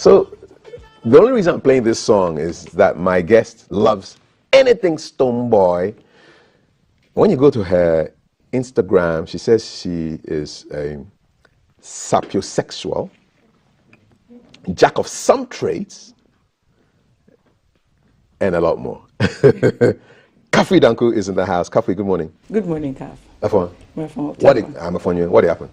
So the only reason I'm playing this song is that my guest loves anything Stone Boy. When you go to her Instagram, she says she is a sapiosexual, jack of some trades, and a lot more. Kafui Danku is in the house. Kafui, good morning. Good morning, Kaf. I'm a phone. What happened?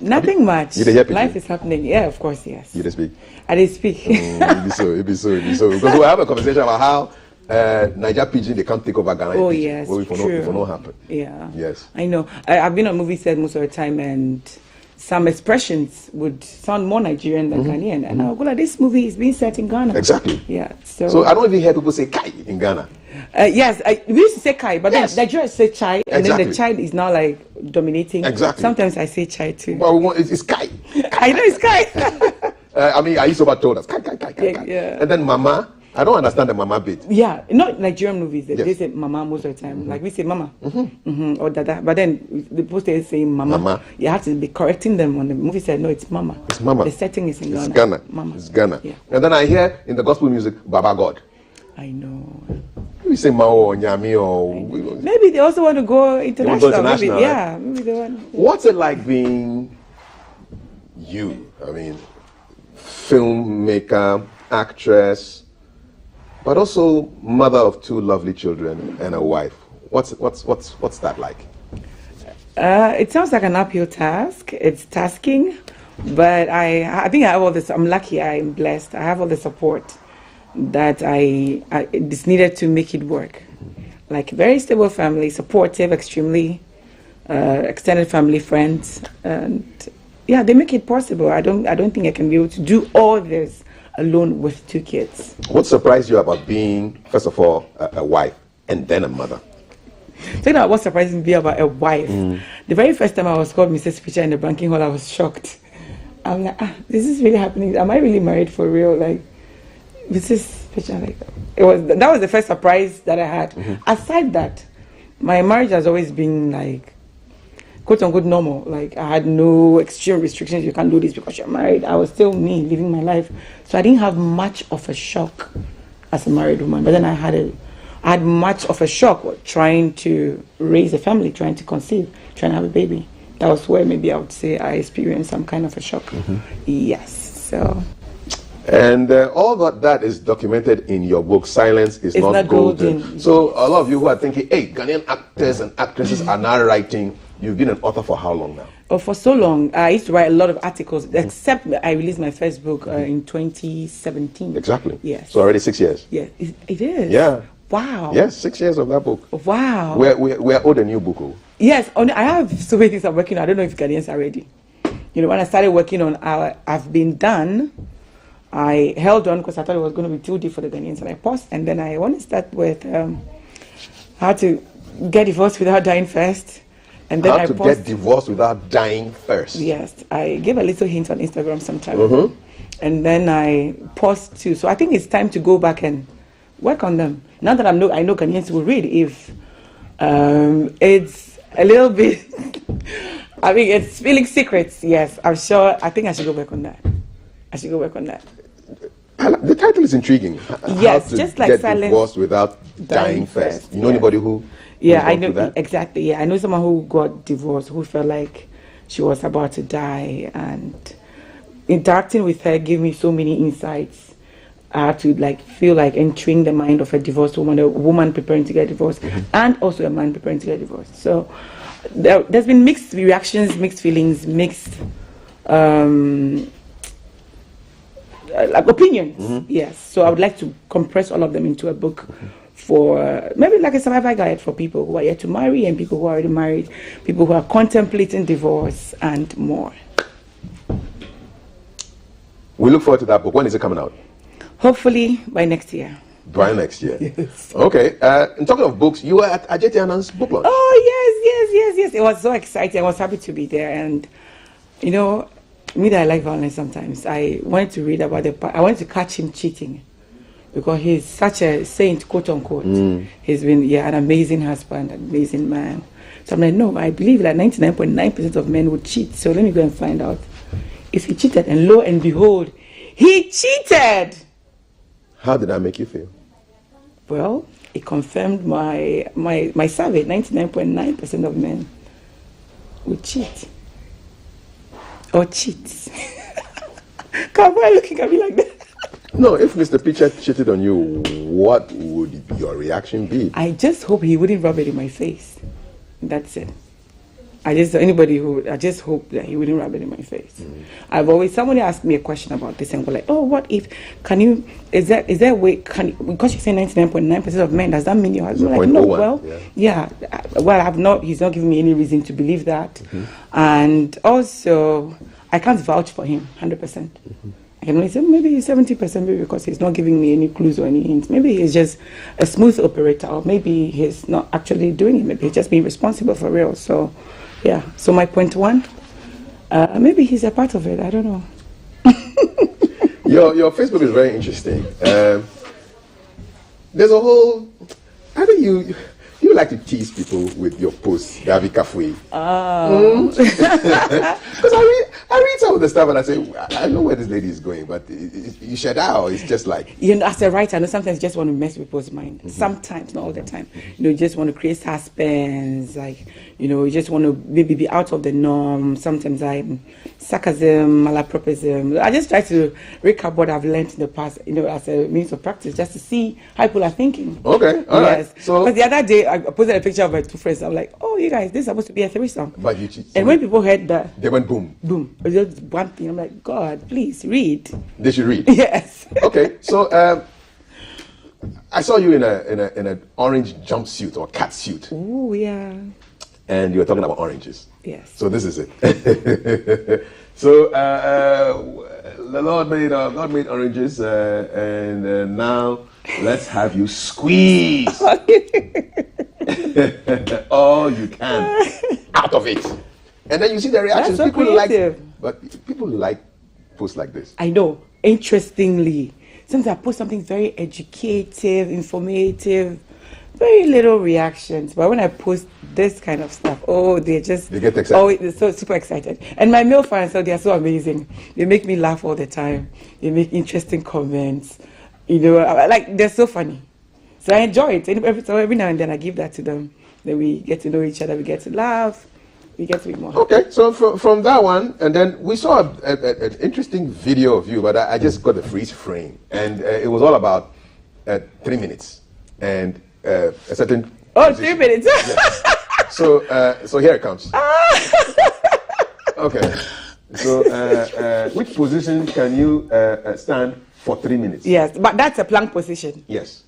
Nothing much. You hear Life is happening. Yeah, of course, yes. You did speak? I did speak. It'd be so. Because we'll have a conversation about how Niger Pidgin, they can't take over Ghana. Oh, yes, true. If it not happen. Yeah. Yes. I know. I've been on movie set most of the time, and some expressions would sound more Nigerian than Ghanaian. And I'll go like, this movie is being set in Ghana. Exactly. Yeah. So I don't even hear people say Kai in Ghana. Yes, we used to say Kai, but yes. then Nigeria say Chai, and exactly. then the child is now like dominating. Exactly. Sometimes I say Chai too. Well, it's Kai. I know it's Kai. I used to told us Kai. Yeah. And then Mama. I don't understand the Mama bit. Yeah, not Nigerian movies. Yes. They say Mama most of the time. Like we say Mama or Dada, but then the post is saying Mama. You have to be correcting them on the movie. Said no, it's Mama. It's Mama. The setting is in Ghana. It's Ghana. Mama. It's Ghana. Yeah. And then I hear in the gospel music Baba God. I know. We say Mao or Nyami or maybe they also want to go international. Maybe, yeah, maybe they want. What's it like being you? I mean, filmmaker, actress, but also mother of two lovely children and a wife. What's that like? It sounds like an uphill task. It's tasking, but I think I have all this. I'm lucky. I'm blessed. I have all the support that I it's needed to make it work. Like very stable family, supportive, extremely extended family, friends, and yeah, they make it possible. I don't think I can be able to do all this alone with two kids. What surprised you about being, first of all, a wife and then a mother? Talking about what surprised me about a wife, the very first time I was called Mrs. Pitcher in the banking hall, I was shocked. I'm like, this is really happening. Am I really married for real? Like, Mrs. Pitcher, like, that was the first surprise that I had. Aside that, my marriage has always been like, quote unquote normal. Like I had no extreme restrictions. You can't do this because you're married. I was still me living my life, so I didn't have much of a shock as a married woman. But then I had much of a shock trying to raise a family, trying to conceive, trying to have a baby. That was where maybe I would say I experienced some kind of a shock. Yes. So. And all that is documented in your book, Silence is Not Golden. So a lot of you who are thinking, hey, Ghanaian actors and actresses are now writing. You've been an author for how long now? Oh, for so long. I used to write a lot of articles, except I released my first book in 2017. Exactly. Yes. So already 6 years. Yeah, it is. Yeah. Wow. Yes, 6 years of that book. Wow. We're owed a new book. Yes, I have so many things I'm working on. I don't know if Ghanaians are ready. You know, when I started working on I've Been Done, I held on because I thought it was going to be too deep for the Ghanaians, and I paused. And then I want to start with how to get divorced without dying first. And then how to get divorced without dying first. Yes, I gave a little hint on Instagram sometime. And then I paused too. So I think it's time to go back and work on them. Now that I know Ghanaians will read. If it's a little bit, I mean, it's spilling secrets. Yes, I'm sure. I think I should go work on that. The title is intriguing. Yes, just like get Silence divorced without dying first. You know anybody who? Yeah, I know exactly. Yeah, I know someone who got divorced, who felt like she was about to die, and interacting with her gave me so many insights. I had to feel like entering the mind of a divorced woman, a woman preparing to get divorced, and also a man preparing to get divorced. So there's been mixed reactions, mixed feelings, mixed opinions. Yes. So I would like to compress all of them into a book. For maybe like a survivor guide for people who are yet to marry and people who are already married, people who are contemplating divorce and more. We look forward to that book. When is it coming out? Hopefully by next year. By next year. Yes. Okay. And talking of books, you were at Ajeti Anand's book launch. Oh yes. It was so exciting. I was happy to be there, and you know, me that I like violence sometimes. I wanted to read about I wanted to catch him cheating. Because he's such a saint, quote unquote. He's been an amazing husband, an amazing man. So I'm like, no, I believe that 99.9% of men would cheat. So let me go and find out if he cheated. And lo and behold, He cheated. How did that make you feel? Well, it confirmed my survey. 99.9% of men would cheat. Or cheats. Kafui looking at me like that. No, if Mr. Pitcher cheated on you, what would your reaction be? I just hope he wouldn't rub it in my face. That's it. I just hope that he wouldn't rub it in my face. Somebody asked me a question about this and we're like, oh, what if, is there a way, because you say 99.9% of men, does that mean your husband? Like, no, well, he's not giving me any reason to believe that. And also, I can't vouch for him 100%. I can only say maybe 70%, maybe because he's not giving me any clues or any hints. Maybe he's just a smooth operator, or maybe he's not actually doing it. Maybe he's just being responsible for real. So, yeah. So my point one, maybe he's a part of it. I don't know. Your Facebook is very interesting. There's a whole. How do you like to tease people with your posts, David Kafui? Because I read some of the stuff and I say, I know where this lady is going, but you shut out. It's just like, as a writer, I know sometimes you just want to mess with people's mind. Sometimes, not all the time. You just want to create suspense, like, you just want to maybe be out of the norm. Sometimes I'm sarcasm, malapropism. I just try to recap what I've learned in the past, as a means of practice, just to see how people are thinking. Okay, all right. So, because the other day I posted a picture of my two friends. I'm like, oh, you guys, this is supposed to be a threesome. But and when people heard that, they went boom. Boom. It was just one thing. I'm like, God, please read. They should read. Yes. Okay, so I saw you in an orange jumpsuit or cat suit. Oh yeah. And you were talking about oranges. Yes. So this is it. So the Lord made oranges, and now let's have you squeeze all you can out of it. And then you see the reactions. That's so People like posts like this. I know. Interestingly, sometimes I post something very educative, informative, very little reactions. But when I post this kind of stuff, they get excited. Oh, they're so super excited. And my male fans, they are so amazing. They make me laugh all the time. They make interesting comments. They're so funny. So I enjoy it. Every now and then I give that to them. Then we get to know each other. We get to laugh. We get to be more. Okay, so from that one, and then we saw an interesting video of you, but I just got the freeze frame, and it was all about 3 minutes and a certain. Oh, 3 minutes. Yes. So here it comes. Okay. So which position can you stand for 3 minutes? Yes, but that's a plank position. Yes,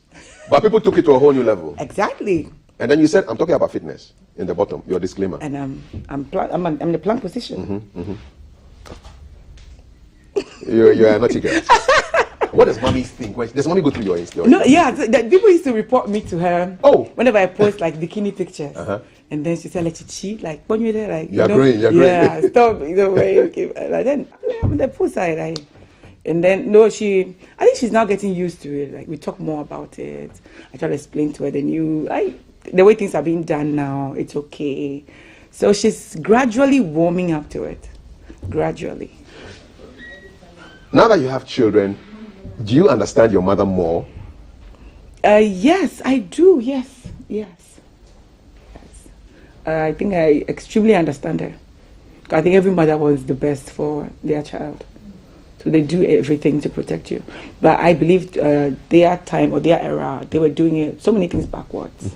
but people took it to a whole new level. Exactly. And then you said, "I'm talking about fitness." In the bottom, your disclaimer. And I'm in the plank position. You're a naughty girl. What does mommy think? Does mommy go through your Instagram? No, yeah. People used to report me to her. Oh. Whenever I post like bikini pictures, and then she said, "Like cheat, like when you're there, like you're growing, you're growing." Yeah, stop. Like then the post side, and then I think she's now getting used to it. Like we talk more about it. I try to explain to her the way things are being done now. It's okay. So she's gradually warming up to it. Gradually. Now that you have children, do you understand your mother more? Yes, I do. Yes. I think I extremely understand her. I think every mother wants the best for their child. So they do everything to protect you. But I believe their time or their era, they were doing so many things backwards.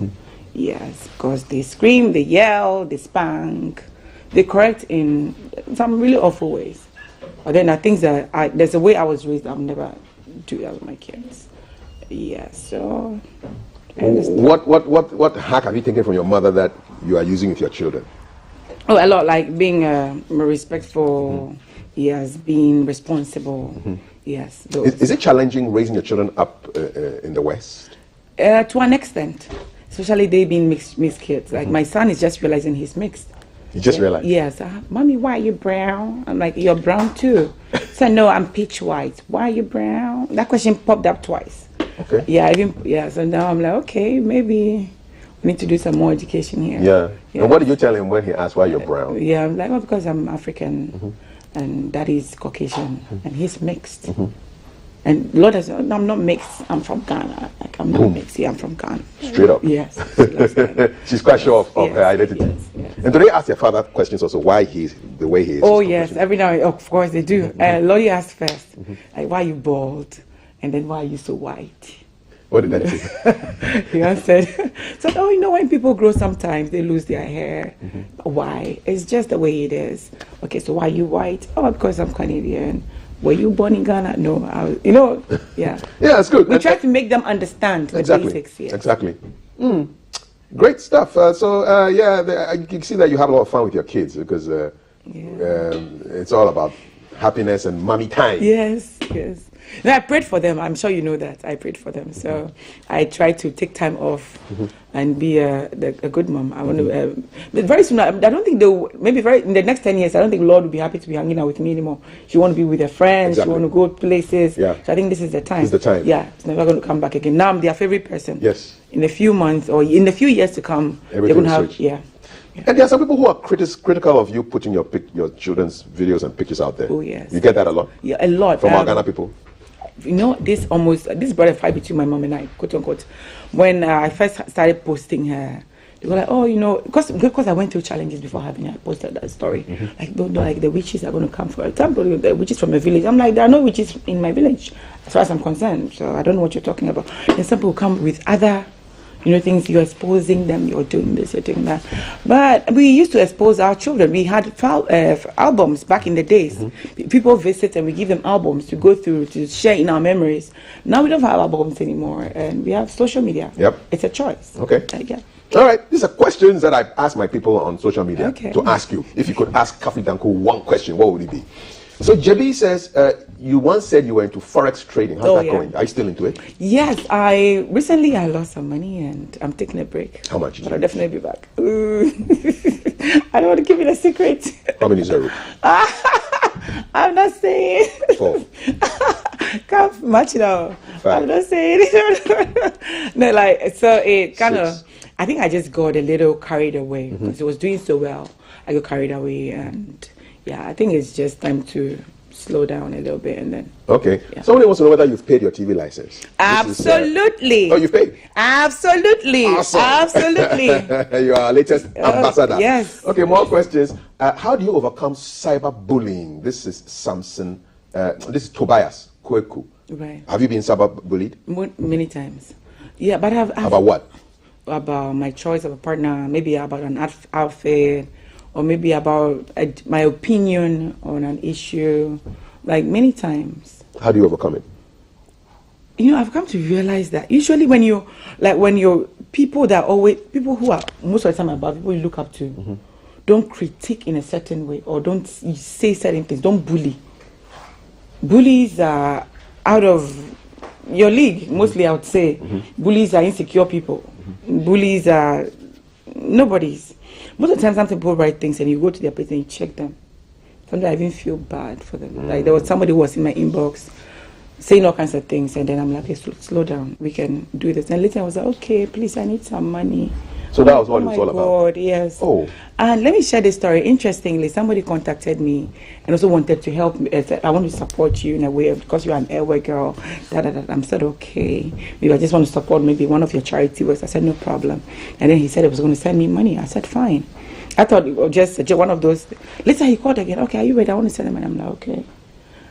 Yes, because they scream, they yell, they spank, they correct in some really awful ways. But then I think that there's a way I was raised, I'll never do that with my kids. Yeah, so. What hack have you taken from your mother that you are using with your children? Oh, a lot, like being respectful, yes, being responsible, yes. Is it challenging raising your children up in the West? To an extent. Especially they being mixed kids. Like my son is just realizing he's mixed. You just realized? Yes. Mommy, why are you brown? I'm like, you're brown too. So no, I'm peach white. Why are you brown? That question popped up twice. Okay. Yeah, so now I'm like, okay, maybe we need to do some more education here. Yeah. And what did you tell him when he asked why you're brown? Yeah, I'm like, well, because I'm African and that is Caucasian and he's mixed. And Lord has, I'm not mixed. I'm from Ghana. Like I'm not mixed. Yeah, I'm from Ghana. Straight up. Yes. She's quite sure of her identity. Yes. And do they ask their father questions also? Why he's the way he is? Oh yes, every now and of course they do. Lottie asked first, like, why are you bald, and then why are you so white? What did that say? He answered, so, oh, you know, when people grow, sometimes they lose their hair. Why? It's just the way it is. Okay, so why are you white? Oh, because I'm Canadian. Were you born in Ghana? No, yeah. Yeah, it's good. We try to make them understand the basics. Yeah. Exactly. Great stuff. You can see that you have a lot of fun with your kids because it's all about happiness and mommy time. Yes. No, I prayed for them. I'm sure you know that. I prayed for them. So I try to take time off and be a good mom. I want to. But very soon, I don't think in the next 10 years, I don't think Lord will be happy to be hanging out with me anymore. She want to be with her friends. Exactly. She want to go places. Yeah. So I think this is the time. This is the time. Yeah. It's never going to come back again. Now I'm their favorite person. Yes. In a few months or in a few years to come, they're going to have. Switch. Yeah. And there are some people who are critical of you putting your children's videos and pictures out there. Oh yes. You get that a lot? Yeah, a lot. From our Ghana people? You know, this brought a fight between my mom and I, quote unquote. When I first started posting her, they were like, oh, you know, because I went through challenges before having her, I posted that story. Like, don't know, like the witches are going to come for example, the witches from a village. I'm like, there are no witches in my village, as far as I'm concerned. So I don't know what you're talking about. And some people come with other, you know, things, you're exposing them, you're doing this, you're doing that. But we used to expose our children. We had albums back in the days. People visit and we give them albums to go through, to share in our memories. Now we don't have albums anymore, and we have social media. Yep. It's a choice. Okay. Yeah. All right. These are questions that I've asked my people on social media to ask you. If you could ask Kafui Danku one question, what would it be? So JB says, you once said you were into forex trading. How's that going? Are you still into it? Yes, recently I lost some money and I'm taking a break. How much? But I'll definitely be back. I don't want to give you a secret. How many zero? I'm not saying. 4. Can't match it out. 5. I'm not saying. No, like, so it kind of, I think I just got a little carried away because it was doing so well. I got carried away, and I think it's just time to slow down a little bit and then. Okay. Yeah. Somebody wants to know whether you've paid your TV license. Absolutely. Oh, you've paid? Absolutely. Awesome. Absolutely. You are our latest ambassador. Yes. Okay, more questions. How do you overcome cyberbullying? This is Samson. This is Tobias Kweku. Right. Have you been cyberbullied? Many times. Yeah, but I've about what? About my choice of a partner, maybe about an outfit, or maybe about my opinion on an issue, like many times. How do you overcome it? You know, I've come to realize that usually when you're people who are most of the time about people you look up to, don't critique in a certain way or don't say certain things, don't bully. Bullies are out of your league, mostly I would say. Bullies are insecure people. Bullies are nobodies. Most of the time, some people write things and you go to their place and you check them. Sometimes I even feel bad for them. Like there was somebody who was in my inbox saying all kinds of things, and then I'm like, okay, slow down, we can do this. And later I was like, okay, please, I need some money. So that was what it was all about? Oh my God, yes. Oh. And let me share this story. Interestingly, somebody contacted me and also wanted to help me. Said, I want to support you in a way because you're an airway girl. I said, okay. Maybe I just want to support maybe one of your charity works. I said, no problem. And then he said he was going to send me money. I said, fine. I thought it was just one of those. Later he called again. Okay, are you ready? I want to send the money. I'm like, okay.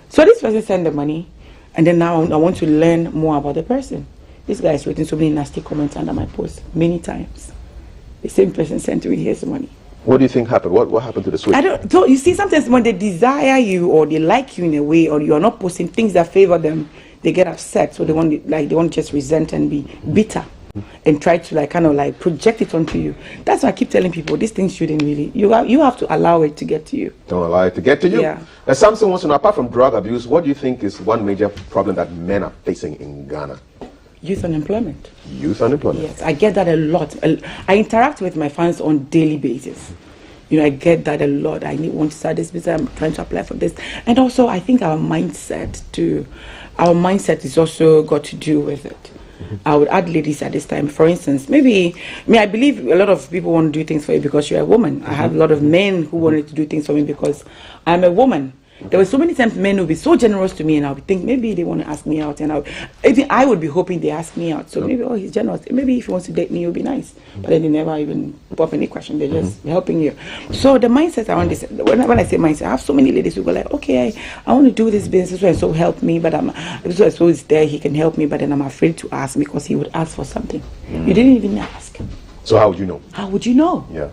So this person sent the money. And then now I want to learn more about the person. This guy is writing so many nasty comments under my post many times. The same person sent me his money. What do you think happened? What happened to the switch? I don't. So you see, sometimes when they desire you or they like you in a way, or you are not posting things that favor them, they get upset. So they want to just resent and be bitter, and try to project it onto you. That's why I keep telling people these things shouldn't really. You have to allow it to get to you. Don't allow it to get to you. Yeah. Samson wants to know, apart from drug abuse, what do you think is one major problem that men are facing in Ghana? Youth unemployment. Youth unemployment. Yes, I get that a lot. I interact with my fans on daily basis. You know, I get that a lot. Want to start this business. I'm trying to apply for this, and also I think our mindset is also got to do with it. I would add ladies at this time. For instance, I believe a lot of people want to do things for you because you're a woman. I have a lot of men who wanted to do things for me because I'm a woman. There were so many times men would be so generous to me, and I would think maybe they want to ask me out, and I would be hoping they ask me out. So maybe, oh, he's generous. Maybe if he wants to date me, it would be nice. But then they never even pop any question. They're just helping you. So the mindset around this, when I say mindset, I have so many ladies who go like, okay, I want to do this business, so help me, but so it's there, he can help me, but then I'm afraid to ask because he would ask for something. You didn't even ask. So how would you know? How would you know? Yeah.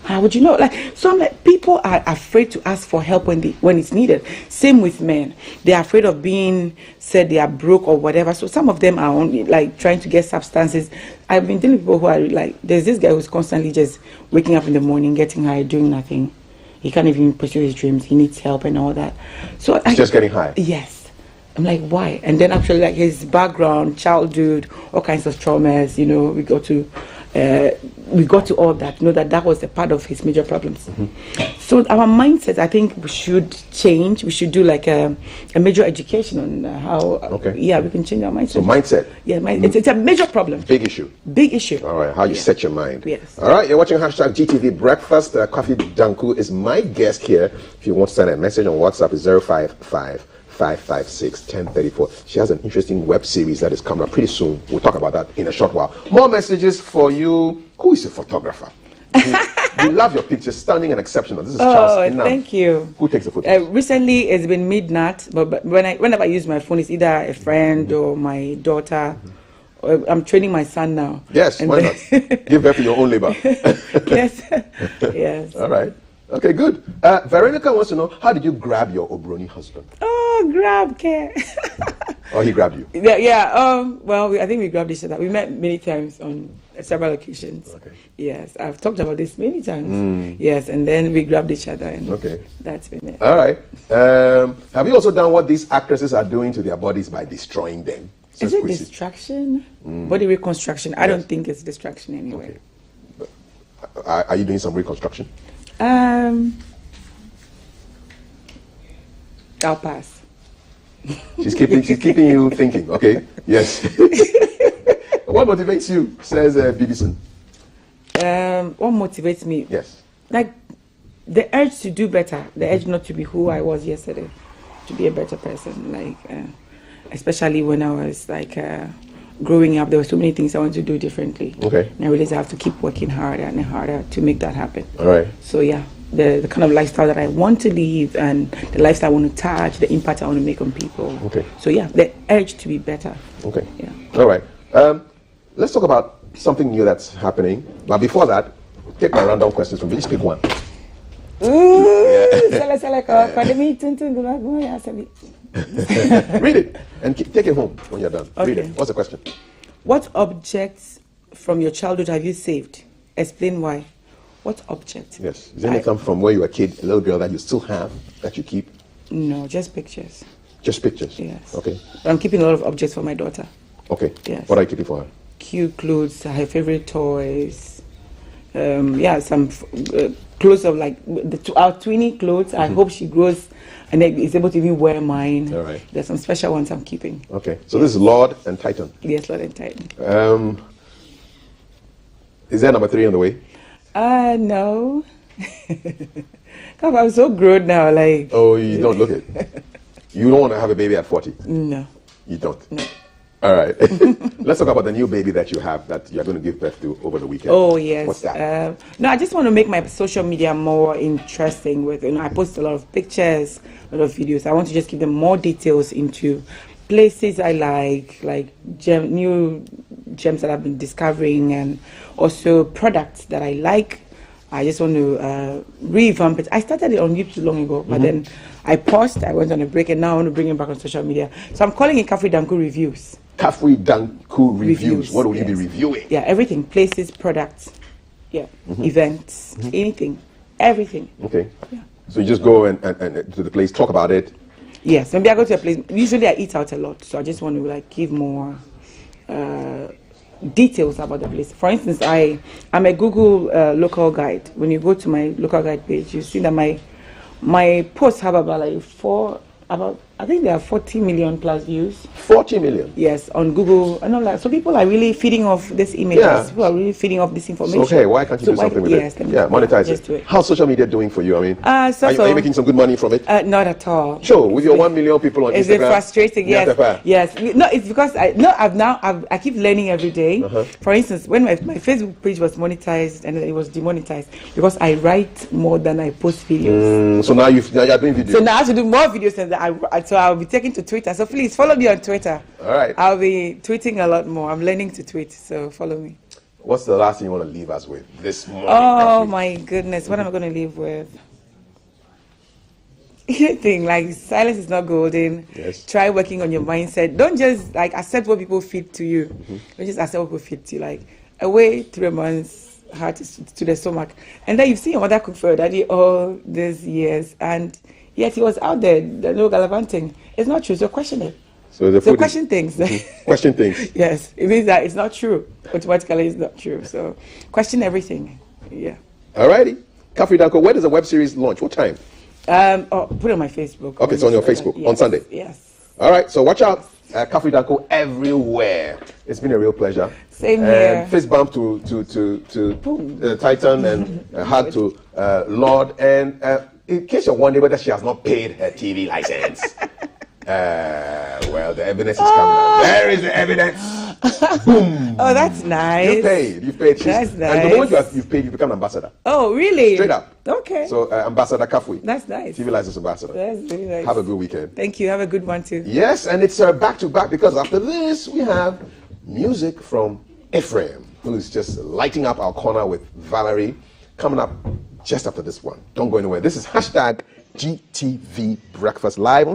How would you know? So I'm like, people are afraid to ask for help when it's needed. Same with men. They're afraid of being said they are broke or whatever. So some of them are only like trying to get substances. I've been dealing with people who are like, there's this guy who's constantly just waking up in the morning, getting high, doing nothing. He can't even pursue his dreams. He needs help and all that. So he's just getting high. Yes. I'm like, why? And then actually, like his background, childhood, all kinds of traumas, we got to all that, that was a part of his major problems. So our mindset, I think we should change. We should do like a major education on how, we can change our mindset. So mindset. Yeah, it's a major problem. Big issue. Big issue. All right, how you set your mind. Yes. All right, you're watching #GTV Breakfast. Kafui Danku is my guest here. If you want to send a message on WhatsApp, it's 055-556-1034. She has an interesting web series that is coming up pretty soon. We'll talk about that in a short while. More messages for you. Who is a photographer? You love your pictures, stunning and exceptional. This is Charles. Thank you. Who takes the photos? Recently, it's been midnight, but whenever I use my phone, it's either a friend or my daughter. I'm training my son now. Yes, why not? Give birth to your own labor. Yes. Yes. All right. Okay, good. Veronica wants to know, how did you grab your Obroni husband? Oh, grab, care. Oh, he grabbed you? Yeah. Well, I think we grabbed each other. We met many times on several occasions. Okay. Yes, I've talked about this many times. Yes, and then we grabbed each other, and that's been it. All right. Have you also done what these actresses are doing to their bodies by destroying them? Is it distraction? Body reconstruction? I don't think it's distraction anyway. Okay. Are you doing some reconstruction? I'll pass. She's keeping you thinking. Okay. Yes. What motivates you? Says Bibison. What motivates me? Yes. Like the urge to do better, the urge not to be who I was yesterday, to be a better person. Like, especially when I was like growing up, there were so many things I wanted to do differently. Okay. And I realized I have to keep working harder and harder to make that happen. All right. So yeah, the kind of lifestyle that I want to live and the lifestyle I want to touch, the impact I want to make on people. Okay. So yeah, the urge to be better. Okay. Yeah. All right. Let's talk about something new that's happening. But before that, take my random questions from Village. Pick one. Read it and take it home when you're done. Okay. Read it. What's the question? What objects from your childhood have you saved? Explain why. What object? Yes. Is there anything from where you were a kid, a little girl, that you still have that you keep? No, just pictures. Just pictures? Yes. Okay. But I'm keeping a lot of objects for my daughter. Okay. Yes. What are you keeping for her? Cute clothes, her favorite toys. Some clothes of like our twinny clothes. I hope she grows and is able to even wear mine. All right. There's some special ones I'm keeping. Okay. So this is Lord and Titan. Yes, Lord and Titan. Is there number 3 on the way? No. God, I'm so grown now. Like. Oh, you don't look it. You don't want to have a baby at 40? No. You don't? No. All right. Let's talk about the new baby that you have that you're going to give birth to over the weekend. Oh, yes. What's that? No, I just want to make my social media more interesting. I post a lot of pictures, a lot of videos. I want to just give them more details into places I like new gems that I've been discovering, and also products that I like. I just want to revamp it. I started it on YouTube long ago, but then I paused. I went on a break, and now I want to bring it back on social media. So I'm calling it Kafui Danku Reviews. Kafui Danku Reviews. What will you be reviewing? Yeah, everything. Places, products, events, anything, everything. Okay. Yeah. So you just go and to the place, talk about it. Yes, maybe I go to a place. Usually I eat out a lot, so I just want to like give more details about the place. For instance, I'm a Google local guide. When you go to my local guide page, you see that my posts have about I think there are 40 million plus views. 40 million. Yes, on Google and all that. So people are really feeding off this images. Yeah. People are really feeding off this information. So, okay, why can't you do something with yes, it? Yeah, monetize just do it. How's social media doing for you? I mean, are you making some good money from it? Not at all. Sure, with your 1 million people on Instagram. Is it frustrating? Yes. Yes. No, it's because I keep learning every day. For instance, when my Facebook page was monetized and then it was demonetized because I write more than I post videos. So now you're doing videos. So now I have to do more videos than that. So I'll be taking to Twitter. So please follow me on Twitter. All right. I'll be tweeting a lot more. I'm learning to tweet, so follow me. What's the last thing you want to leave us with this morning? Oh my goodness, what am I going to leave with? Anything like silence is not golden. Yes. Try working on your mindset. Don't just like accept what people feed to you. Don't just accept what people feed to you. Like away 3 months, heart to the stomach, and then you've seen your mother cook for your daddy all these years, and yet he was out there, no gallivanting. It's not true. So question it. So question things. Question things. Yes, it means that it's not true. Automatically, it's not true. So question everything. Yeah. Alrighty. Kafui Danku, where does the web series launch? What time? Put it on my Facebook. Okay, it's on your Facebook yes, on Sunday. Yes. All right, so watch out. Kafui Danku everywhere. It's been a real pleasure. Same here. Fist bump to Titan and hug to Lord. And in case you're wondering whether she has not paid her TV license. Well, the evidence is coming out. There is the evidence. Boom. Oh, that's nice. You've paid. That's nice. And the moment you've paid, you become ambassador. Oh, really? Straight up. Okay. So, Ambassador Kafui. That's nice. TV license ambassador. That's really nice. Have a good weekend. Thank you. Have a good one too. Yes, and it's back to back because after this, we have music from Ephraim, who's just lighting up our corner with Valerie, coming up just after this one. Don't go anywhere. This is #GTV Breakfast Live.